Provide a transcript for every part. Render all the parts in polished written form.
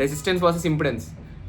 Resistance versus impedance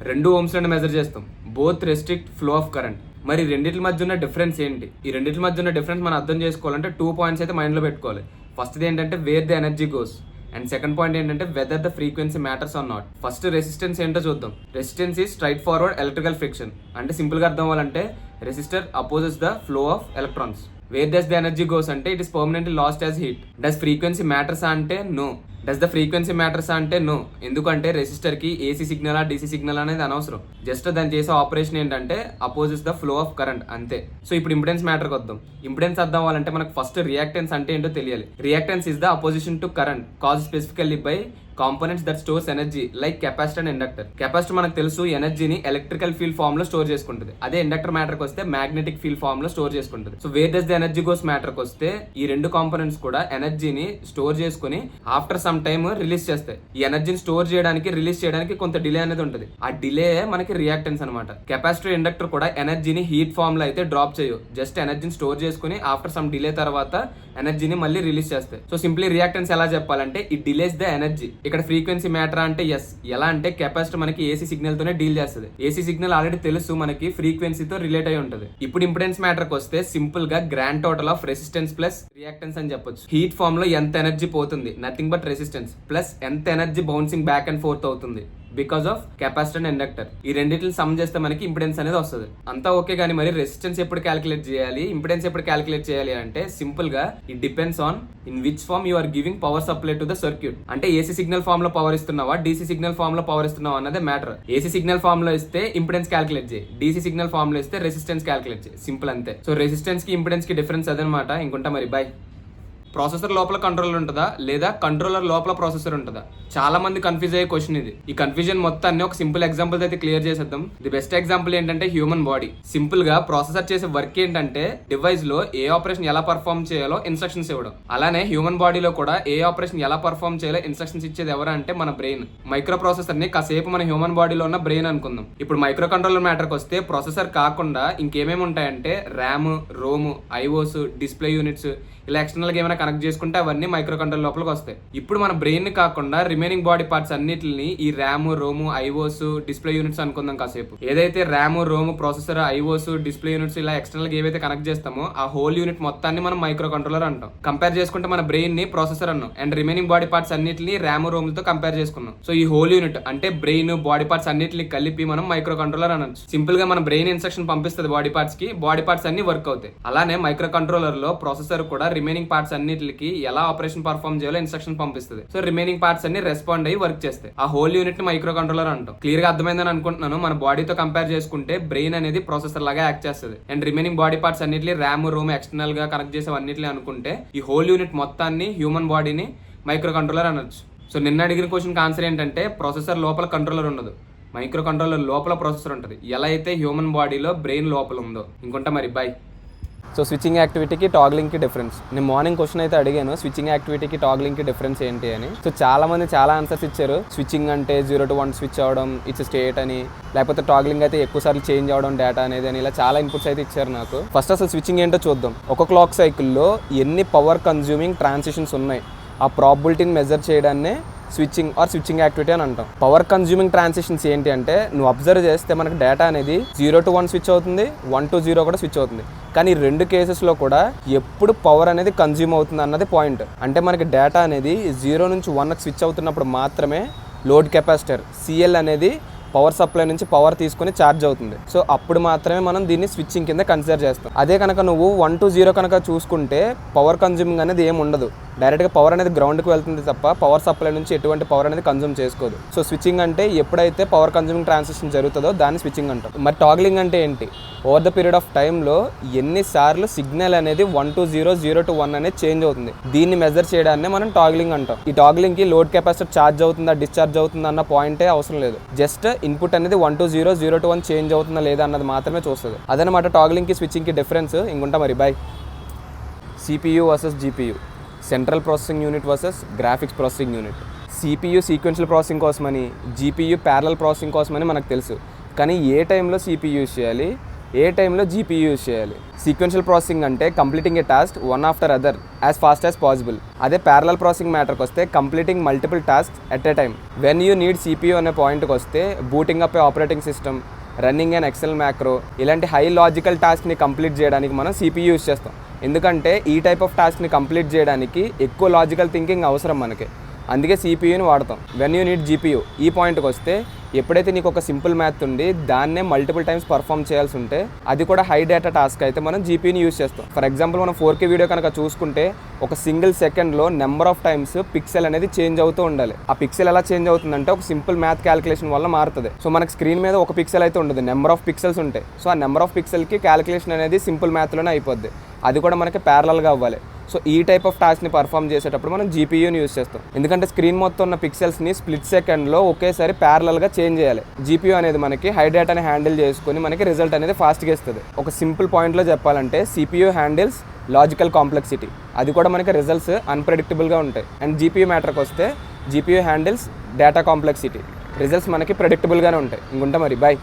2 ohms నుండి measure చేస్తాం. Both restrict flow of current. మరి రెండింటి మధ్య ఉన్న డిఫరెన్స్ ఏంటి? ఈ రెండింటి మధ్య ఉన్న డిఫరెన్స్ మనం అర్థం చేసుకోవాలంటే 2 points అయితే మైండ్లో పెట్టుకోవాలి. ఫస్ట్ది ఏంటంటే where the energy goes, and second point ఏంటంటే whether the frequency matters or not. First resistance ఏంటో చూద్దాం. Resistance is straightforward electrical friction. అంటే సింపుల్గా అర్థం అవ్వాలంటే resistor opposes the flow of electrons. Where does the energy goes అంటే it is permanently lost as heat. Does frequency matters అంటే no. Does the frequency matters అంటే no. ఎందుకంటే resistor కి AC signal DC signal అనేది అనవసరం. Just దాన్ని చేసే operation ఏంటంటే opposites the flow of current అంతే. సో ఇప్పుడు ఇంపిడెన్స్ మ్యాటర్కి వద్దాం. ఇంపిడెన్స్ అర్థం అవ్వాలంటే మనకు ఫస్ట్ రియాక్టెన్స్ అంటే ఏంటో తెలియాలి. Reactance is the opposition to current cause specifically by components that stores energy like capacitor and inductor. Capacitor మనకు తెలుసు ఎనర్జీని ఎలక్ట్రికల్ ఫీల్డ్ ఫామ్ లో స్టోర్ చేసుకుంటుంది. అదే ఇండక్టర్ మ్యాటర్కి వస్తే మ్యాగ్నెటిక్ ఫీల్డ్ ఫామ్ లో స్టోర్ చేసుకుంటుంది. So where does the energy goes మ్యాటర్కి వస్తే ఈ రెండు కాంపోనెంట్స్ కూడా ఎనర్జీని స్టోర్ చేసుకుని ఆఫ్టర్ సమ్ టైమ్ రిలీజ్ చేస్తాయి. ఈ ఎనర్జీని స్టోర్ చేయడానికి రిలీజ్ చేయడానికి కొంత డిలే అనేది ఉంటుంది. ఆ డిలే మనకి రియాక్టెన్స్ అనమాట. కెపాసిటర్ ఇండక్టర్ కూడా ఎనర్జీని హీట్ ఫామ్ లో అయితే డ్రాప్ చేయవు. జస్ట్ ఎనర్జీని స్టోర్ చేసుకుని ఆఫ్టర్ సమ్ డిలే తర్వాత ఎనర్జీని మళ్ళీ రిలీజ్ చేస్తాయి. సో సింప్లీ రియాక్టెన్స్ ఎలా చెప్పాలంటే ఇట్ డిలేస్ ద ఎనర్జీ. ఇక్కడ ఫ్రీక్వెన్సీ మ్యాటర్ అంటే ఎస్. ఎలా అంటే కెపాసిటర్ మనకి ఏసీ సిగ్నల్ తోనే డీల్ చేస్తుంది. ఏసీ సిగ్నల్ ఆల్రెడీ తెలుసు మనకి ఫ్రీక్వెన్సీతో రిలేట్ అయి ఉంటుంది. ఇప్పుడు ఇంపిడెన్స్ మ్యాటర్ కి వస్తే సింపుల్ గా grand total of resistance plus reactance అని చెప్పొచ్చు. హీట్ ఫామ్ లో ఎంత ఎనర్జీ పోతుంది, నథింగ్ బట్ రెసిస్టెన్స్, ప్లస్ ఎంత energy bouncing back and forth అవుతుంది because of capacitor and inductor. ఈ రెండింటిని సమ్ చేస్తే మనకి ఇంపిడెన్స్ అనేది వస్తుంది. అంతా ఓకే, కానీ మరి రెసిస్టెన్స్ ఎప్పుడు క్యాలిక్యులేట్ చేయాలి, ఇంపిడెన్స్ ఎప్పుడు క్యాలిక్యులేట్ చేయాలి అంటే సింపుల్ గా it depends on in which form you are giving power supply to the circuit. అంటే ఏసీ సిగ్నల్ ఫార్మ్ లో పవర్ ఇస్తున్నావా, డీసీ సిగ్నల్ ఫార్మ్ లో పవర్ ఇస్తున్నావా అన్నదే మ్యాటర్. ఏసీ సిగ్నల్ ఫార్మ్ లో ఇస్తే ఇంపిడెన్స్ క్యాలిక్యులేట్ చేయి, డీసీ సిగ్నల్ ఫార్మ్ లో ఇస్తే రెసిస్టెన్స్ క్యాలిక్యులేట్ చేయి. సింపుల్ అంతే. సో రెసిస్టెన్స్ కి ఇంపిడెన్స్ కి డిఫరెన్స్ అదనమాట. ఇంకుంటా మరి బై. ప్రాసెసర్ లోపల కంట్రోలర్ ఉంటుందా లేదా కంట్రోలర్ లోపల ప్రాసెసర్ ఉంటుందా? చాలా మంది కన్ఫ్యూజ్ అయ్యే క్వశ్చన్ ఇది. ఈ కన్ఫ్యూజన్ మొత్తాన్ని ఒక సింపుల్ ఎగ్జాంపుల్ అయితే క్లియర్ చేసేద్దాం. ది బెస్ట్ ఎగ్జాంపుల్ ఏంటంటే హ్యూమన్ బాడీ. సింపుల్ గా ప్రాసెసర్ చేసే వర్క్ ఏంటంటే డివైస్ లో ఏ ఆపరేషన్ ఎలా పర్ఫార్మ్ చేయాలో ఇన్స్ట్రక్షన్స్ ఇవ్వడం. అలానే హ్యూమన్ బాడీలో కూడా ఏ ఆపరేషన్ ఎలా పర్ఫార్మ్ చేయాలో ఇన్స్ట్రక్షన్స్ ఇచ్చేది ఎవరంటే మన బ్రెయిన్. మైక్రో ప్రాసెసర్ ని కాసేపు మన హ్యూమన్ బాడీలో ఉన్న బ్రెయిన్ అనుకుందాం. ఇప్పుడు మైక్రో కంట్రోలర్ మ్యాటర్కి వస్తే ప్రాసెసర్ కాకుండా ఇంకేమేమి ఉంటాయంటే RAM, ROM, IOs, display units, ఇలా ఎక్స్టర్నల్ గా ఏమైనా కనెక్ట్ చేసుకుంటే అవన్నీ మైక్రో కంట్రోలర్ లోపలికి వస్తాయి. ఇప్పుడు మన బ్రెయిన్ ని కాకుండా రిమైనింగ్ బాడీ పార్ట్స్ అన్నిటిని ఈ RAM, ROM, IOs, display units అనుకుందాం కాసేపు. ఏదైతే RAM, ROM, processor, IOs, display units ఇలా ఎక్స్టర్నల్ గా ఏవైతే కనెక్ట్ చేస్తామో ఆ హోల్ యూనిట్ మొత్తాన్ని మనం మైక్రో కంట్రోలర్ అంటాం. కంపేర్ చేసుకుంటే మన బ్రెయిన్ ని ప్రాసెసర్ అన్నాం, అండ్ రిమైనింగ్ బాడీ పార్ట్స్ అన్నిటిని ర్యామ్, రోమ్ తో కంపేర్ చేసుకున్నాం. సో ఈ హోల్ యూనిట్ అంటే బ్రెయిన్, బాడీ పార్ట్స్ అన్నిటిని కలిపి మనం మైక్రో కంట్రోలర్ అనొచ్చు. సింపుల్ గా మన బ్రెయిన్ ఇన్స్ట్రక్షన్ పంపిస్తుంది బాడీ పార్ట్స్ కి, బాడీ పార్ట్స్ అన్ని వర్క్ అవుతాయి. అలానే మైక్రో కంట్రోలర్ లో ప్రాసెసర్ కూడా రిమైనింగ్ పార్ట్స్ అన్నిటికి ఎలా ఆపరేషన్ పర్ఫార్మ్ చేయాలో ఇన్స్ట్రక్షన్ పంపిస్తుంది. సో రిమైనింగ్ పార్ట్స్ అన్ని రెస్పాండ్ అయ్యి వర్క్ చేస్తాయి. ఆ హోల్ యూనిట్ ని మైక్రో కంట్రోలర్ అంటాం. క్లియర్ గా అర్థమైందని అనుకుంటున్నాను. మన బాడీతో కంపేర్ చేసుకుంటే బ్రెయిన్ అనేది ప్రాసెసర్ లాగా యాక్ట్ చేస్తుంది, అండ్ రిమైనింగ్ బాడీ పార్ట్స్ అన్నిటిని ర్యామ్, రోమ్ ఎక్స్టర్నల్ గా కనెక్ట్ చేసేవన్నిటిని అనుకుంటే ఈ హోల్ యూనిట్ మొత్తాన్ని హ్యూమన్ బాడీని మైక్రో కంట్రోలర్ అనొచ్చు. సో నిన్న అడిగిన క్వశ్చన్ ఆన్సర్ ఏంటంటే ప్రాసెసర్ లోపల కంట్రోలర్ ఉండదు, మైక్రో కంట్రోలర్ లోపల ప్రాసెసర్ ఉంటుంది. ఎలా అయితే హ్యూమన్ బాడీలో బ్రెయిన్ లోపల ఉందో. ఇంకొంటా మరి బై. సో స్విచ్చింగ్ యాక్టివిటీకి టాగ్లింగ్కి డిఫరెన్స్. నేను మార్నింగ్ క్వశ్చన్ అయితే అడిగాను స్విచ్చింగ్ యాక్టివిటీకి టాగ్లింగ్కి డిఫరెన్స్ ఏంటి అని. సో చాలా మంది చాలా ఆన్సర్స్ ఇచ్చారు. స్విచ్చింగ్ అంటే 0 to 1 స్విచ్ అవడం, ఇట్స్ స్టేట్ అని, లేకపోతే టాగ్లింగ్ అయితే ఎక్కువ సార్లు చేంజ్ అవడం డేటా అనేది అని, ఇలా చాలా ఇన్పుట్స్ అయితే ఇచ్చారు నాకు. ఫస్ట్ అసలు స్విచ్చింగ్ ఏంటో చూద్దాం. ఒక క్లాక్ సైకిల్లో ఎన్ని పవర్ కన్జ్యూమింగ్ ట్రాన్సిషన్స్ ఉన్నాయి ఆ ప్రాబిలిటీని మెజర్ చేయడాన్నే స్విచ్చింగ్ ఆర్ స్విచ్చింగ్ యాక్టివిటీ అని అంటాం. పవర్ కన్జ్యూమింగ్ ట్రాన్సిషన్స్ ఏంటి అంటే నువ్వు అబ్జర్వ్ చేస్తే మనకు డేటా అనేది 0 to 1 స్విచ్ అవుతుంది, 1 to 0 కూడా స్విచ్ అవుతుంది. కానీ 2 కేసెస్లో కూడా ఎప్పుడు పవర్ అనేది కన్జ్యూమ్ అవుతుంది అన్నది పాయింట్. అంటే మనకి డేటా అనేది 0 నుంచి 1 స్విచ్ అవుతున్నప్పుడు మాత్రమే లోడ్ కెపాసిటర్ CL అనేది పవర్ సప్లై నుంచి పవర్ తీసుకుని ఛార్జ్ అవుతుంది. సో అప్పుడు మాత్రమే మనం దీన్ని స్విచ్చింగ్ కింద కన్సిడర్ చేస్తాం. అదే కనుక నువ్వు 1 to 0 కనుక చూసుకుంటే పవర్ కన్జ్యూమింగ్ అనేది ఏమి ఉండదు. డైరెక్ట్గా పవర్ అనేది గ్రౌండ్కి వెళ్తుంది తప్ప పవర్ సప్లై నుంచి ఎటువంటి పవర్ అనేది కన్జ్యూమ్ చేసుకోదు. సో స్విచ్చింగ్ అంటే ఎప్పుడైతే పవర్ కన్జ్యూమింగ్ ట్రాన్సిషన్ జరుగుతుందో దాన్ని స్విచ్చింగ్ అంటాం. మరి టాగ్లింగ్ అంటే ఏంటి? ఓవర్ ద పీరియడ్ ఆఫ్ టైంలో ఎన్నిసార్లు సిగ్నల్ అనేది 1 to 0, 0 to 1 అనేది చేంజ్ అవుతుంది. దీన్ని మెజర్ చేయడాన్ని మనం టాగ్లింగ్ అంటాం. ఈ టాగ్లింగ్కి లోడ్ కెపాసిటర్ ఛార్జ్ అవుతుందా, డిశ్చార్జ్ అవుతుందా అన్న పాయింటే అవసరం లేదు. జస్ట్ ఇన్పుట్ అనేది 1 to 0, 0 to 1 చేంజ్ అవుతుందా లేదా అన్నది మాత్రమే చూస్తుంది. అదనమాట టాగ్లింగ్కి స్విచ్చింగ్కి డిఫరెన్స్. ఇంకుంటా మరి by. CPU versus GPU, central processing unit versus graphics processing unit. CPU sequential processing కోసమని, GPU ప్యారలల్ ప్రాసెసింగ్ కోసమని మనకు తెలుసు. కానీ ఏ టైంలో CPU యూజ్ చేయాలి, ఏ టైంలో జీపీయూ యూజ్ చేయాలి. సీక్వెన్షియల్ ప్రాసెసింగ్ అంటే completing a task one after other as fast as possible. అదే ప్యారలల్ ప్రాసెసింగ్ మ్యాటర్కి వస్తే completing multiple tasks at a time. When you need CPU అనే పాయింట్కి వస్తే booting up a operating system, running and Excel macro, ఇలాంటి high logical టాస్క్ని complete చేయడానికి మనం సిపియూ యూజ్ చేస్తాం. ఎందుకంటే ఈ టైప్ ఆఫ్ టాస్క్ని కంప్లీట్ చేయడానికి ఎక్కువ లాజికల్ థింకింగ్ అవసరం మనకి, అందుకే సిపియూని వాడతాం. వెన్ యూ నీడ్ జీపీయూ ఈ పాయింట్కి వస్తే ఎప్పుడైతే నీకు ఒక సింపుల్ మ్యాథ్ ఉండి దాన్నే మల్టిపుల్ టైమ్స్ పర్ఫామ్ చేయాల్సి ఉంటే అది కూడా హై డేటా టాస్క్ అయితే మనం జీపీని యూజ్ చేస్తాం. ఫర్ ఎగ్జాంపుల్ మనం 4K వీడియో కనుక చూసుకుంటే ఒక సింగిల్ సెకండ్లో నెంబర్ ఆఫ్ టైమ్స్ పిక్సెల్ అనేది చేంజ్ అవుతూ ఉండాలి. ఆ పిక్సెల్ ఎలా చేంజ్ అవుతుందంటే ఒక సింపుల్ మ్యాథ్ క్యాలిక్యులేషన్ వల్ల మారుతుంది. సో మనకి స్క్రీన్ మీద ఒక పిక్సెల్ అయితే ఉండదు, నెంబర్ ఆఫ్ పిక్సెల్స్ ఉంటాయి. సో ఆ నెంబర్ ఆఫ్ పిక్సెల్కి క్యాలిక్యులేషన్ అనేది సింపుల్ మ్యాథ్లోనే అయిపోద్ది. అది కూడా మనకి ప్యారలల్గా అవ్వాలి. సో ఈ టైప్ ఆఫ్ టాస్క్ని పర్ఫామ్ చేసేటప్పుడు మనం జీపీయూని యూజ్ చేస్తాం. ఎందుకంటే స్క్రీన్ మొత్తం ఉన్న పిక్సెల్స్ని స్ప్లిట్ సెకండ్లో ఒకేసారి ప్యారలల్గా చేంజ్ చేయాలి. జీపీయూ అనేది మనకి హై డేటాని హ్యాండిల్ చేసుకుని మనకి రిజల్ట్ అనేది ఫాస్ట్గా ఇస్తుంది. ఒక సింపుల్ పాయింట్లో చెప్పాలంటే సిపియూ హ్యాండిల్స్ లాజికల్ కాంప్లెక్సిటీ, అది కూడా మనకి రిజల్ట్స్ అన్ప్రెడిక్టబుల్గా ఉంటాయి. అండ్ జీపీయూ మ్యాటర్కి వస్తే GPU handles data complexity, results మనకి ప్రెడిక్టబుల్గానే ఉంటాయి. ఇంకుంటా మరి బాయ్.